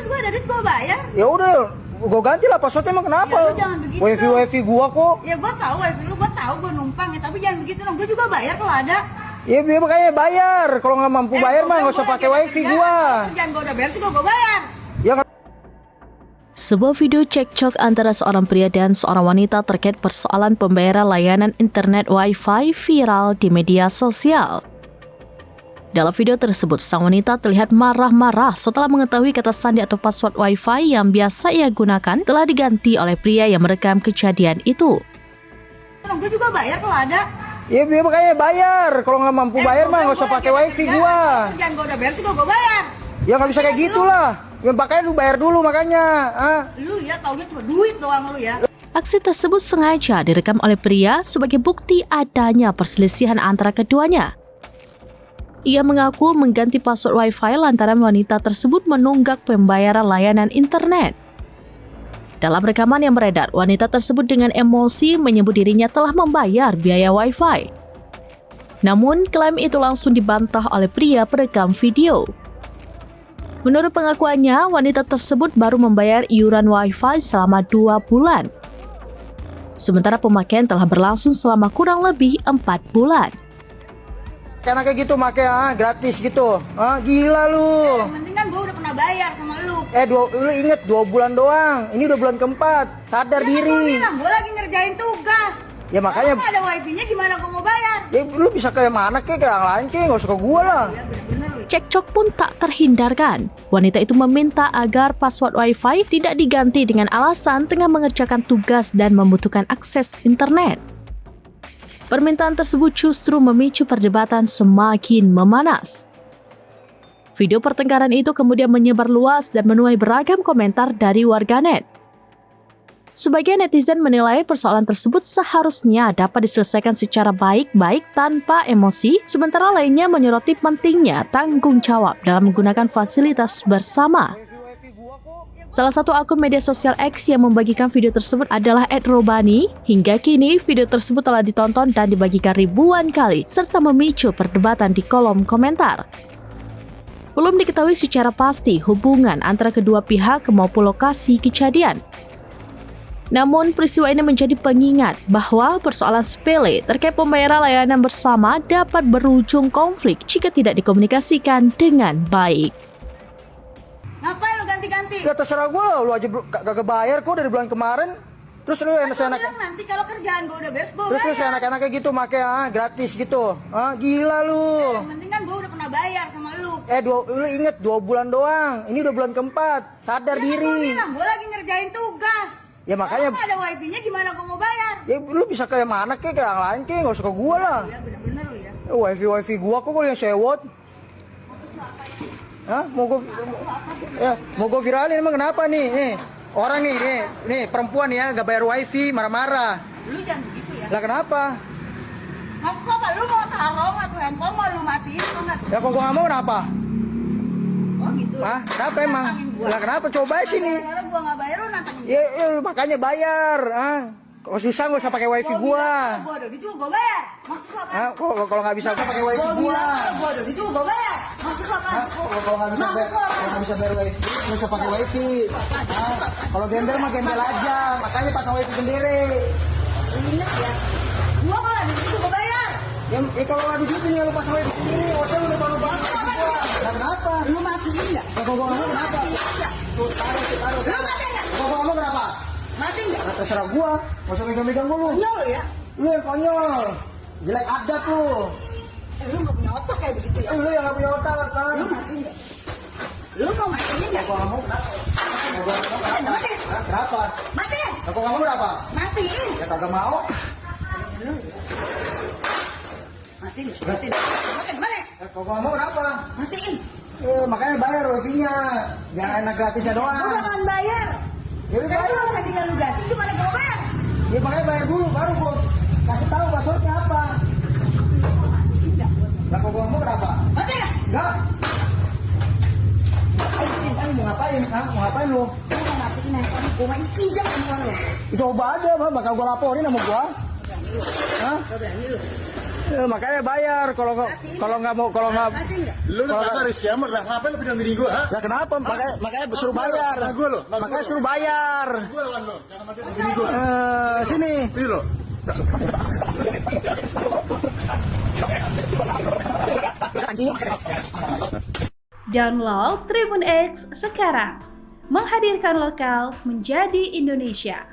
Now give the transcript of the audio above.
gue ada duit gue bayar. Ya udah, gue ganti lah passwordnya, emang kenapa? Ya, lu jangan begitu. Wifi gua kok. Ya gue tahu wifi lu, gue tahu gue numpang ya, tapi jangan begitu dong. Gue juga bayar kalau ada. Ya makanya bayar. Kalau nggak mampu bayar mah nggak usah pakai wifi gua. Jangan gue udah bayar sih gue bayar. Ya kan? Sebuah video cekcok antara seorang pria dan seorang wanita terkait persoalan pembayaran layanan internet Wi-Fi viral di media sosial. Dalam video tersebut, sang wanita terlihat marah-marah setelah mengetahui kata sandi atau password Wi-Fi yang biasa ia gunakan telah diganti oleh pria yang merekam kejadian itu. Gue juga bayar kalau ada. Ya makanya bayar. Kalau nggak mampu bayar mah nggak usah pakai wifi gua. Jangan gue udah bayar sih gue bayar. Ya nggak bisa kayak gitulah. Ya makanya lu bayar dulu makanya. Lu ya taunya cuma duit doang lu ya. Aksi tersebut sengaja direkam oleh pria sebagai bukti adanya perselisihan antara keduanya. Ia mengaku mengganti password Wi-Fi lantaran wanita tersebut menunggak pembayaran layanan internet. Dalam rekaman yang beredar, wanita tersebut dengan emosi menyebut dirinya telah membayar biaya Wi-Fi. Namun, klaim itu langsung dibantah oleh pria perekam video. Menurut pengakuannya, wanita tersebut baru membayar iuran Wi-Fi selama 2 bulan. Sementara pemakaian telah berlangsung selama kurang lebih 4 bulan. Karena kayak gitu makanya gratis gitu. Gila lu. Yang penting kan gue udah pernah bayar sama lu. Lu inget 2 bulan doang. Ini udah bulan keempat. Sadar Ya, diri. gue bilang gue lagi ngerjain tugas. Ya makanya. Kalau ada wifi-nya gimana gue mau bayar? Ya lu bisa ke mana ke yang lain ke, nggak usah ke gua lah. Ya bener-bener lu. Cekcok pun tak terhindarkan. Wanita itu meminta agar password Wi-Fi tidak diganti dengan alasan tengah mengerjakan tugas dan membutuhkan akses internet. Permintaan tersebut justru memicu perdebatan semakin memanas. Video pertengkaran itu kemudian menyebar luas dan menuai beragam komentar dari warganet. Sebagian netizen menilai persoalan tersebut seharusnya dapat diselesaikan secara baik-baik tanpa emosi, sementara lainnya menyoroti pentingnya tanggung jawab dalam menggunakan fasilitas bersama. Salah satu akun media sosial X yang membagikan video tersebut adalah @robani. Hingga kini, video tersebut telah ditonton dan dibagikan ribuan kali, serta memicu perdebatan di kolom komentar. Belum diketahui secara pasti hubungan antara kedua pihak maupun lokasi kejadian. Namun, peristiwa ini menjadi pengingat bahwa persoalan sepele terkait pembayaran layanan bersama dapat berujung konflik jika tidak dikomunikasikan dengan baik. Ngapain lu ganti-ganti? Ya terserah gua lah, lu aja kagak bayar kok dari bulan kemarin. Terus lu enak-enak. Nanti kalau kerjaan gue udah beres gue Terus lu bayar. enak-enak kayak gitu makanya gratis gitu. Gila lu. Yang penting kan gue udah pernah bayar sama lu. Lu inget 2 bulan doang. Ini udah bulan keempat. Sadar Ya, gue diri. bilang gue lagi ngerjain tugas. Ya makanya. Kalau ada wifi-nya gimana gue mau bayar? Ya lu bisa ke mana ke yang lain ke, nggak usah ke gua lah. Ya bener-bener lu ya. Wifi gua kok yang sewot. Mau gua viralin emang kenapa nih? Nih, orang nih perempuan ya gak bayar wifi marah-marah. Lu jangan begitu ya. Lah kenapa? Maksud apa? Lu mau taruh atau handphone mau lu matiin atau enggak? Ya kok gua nggak mau kenapa? Oh gitu. Kenapa emang? Lah kenapa? Coba sini. Kalau gua nggak bayar lu nantangin gua. Ya lu makanya bayar. Kalau susah nggak usah pakai wifi gua. Gua udah gitu gua bayar. Maksud lu apa? Kalau nggak bisa pakai wifi gua. Gua udah gitu gua bayar. Maksud lu apa? Kalau nggak bisa bayar wifi, nggak usah pakai wifi. Kalau gembel mah gembel aja, makanya pakai wifi sendiri. Ingat ya. Gua kalau ada gitu gua bayar. Ya kalau nggak di sini lu pakai wifi sendiri, hotel udah taruh banget. Nah, kenapa? Lu matiin enggak? Kalau gua nggak mau kenapa? Tuh taruh. Lu matiin enggak? Kalau gua nggak mau kenapa? Mati enggak? Terserah gua, nggak usah megang-megang gua lu. Konyol ya. Lu yang konyol, jelek adat lu. Lu nggak punya otak kayak begitu ya? Lu yang nggak punya otak kan? Lu matiin enggak? Lu mau matiin enggak? Kalau nggak mau kenapa? Kalau gua nggak mau kenapa? Matiin. Kenapa? Matiin. Kalau nggak mau kenapa? Matiin. Ya kagak mau. Matiin. Matiin. Matiin. Mana? Kalau nggak mau kenapa? Matiin. Makanya bayar wifi-nya, jangan enak gratisnya Gua doang. bakalan bayar. Ya udah Kalau bayar. tadi lu ganti gimana gua bayar? Ya makanya bayar dulu, baru gua kasih tahu passwordnya apa. Lah kalau gua mau kenapa? Matiin enggak? Enggak. Mau ngapain? Mau ngapain lu? Lu mau matiin handphone gua mah pinjam semua lu. Coba aja, bakal gua laporin sama gua. Hah? Gua berani lu. Makanya bayar kalau nggak Mati nggak? Lu udah kata Risiamer lah, ngapain lu bilang diri gua, ha? ya kenapa? Makanya suruh bayar. Makanya suruh bayar. Gua lawan lu, jangan mati diri gua. Sini. Sini lo. Anjing. Download Tribun X sekarang. Menghadirkan lokal menjadi Indonesia.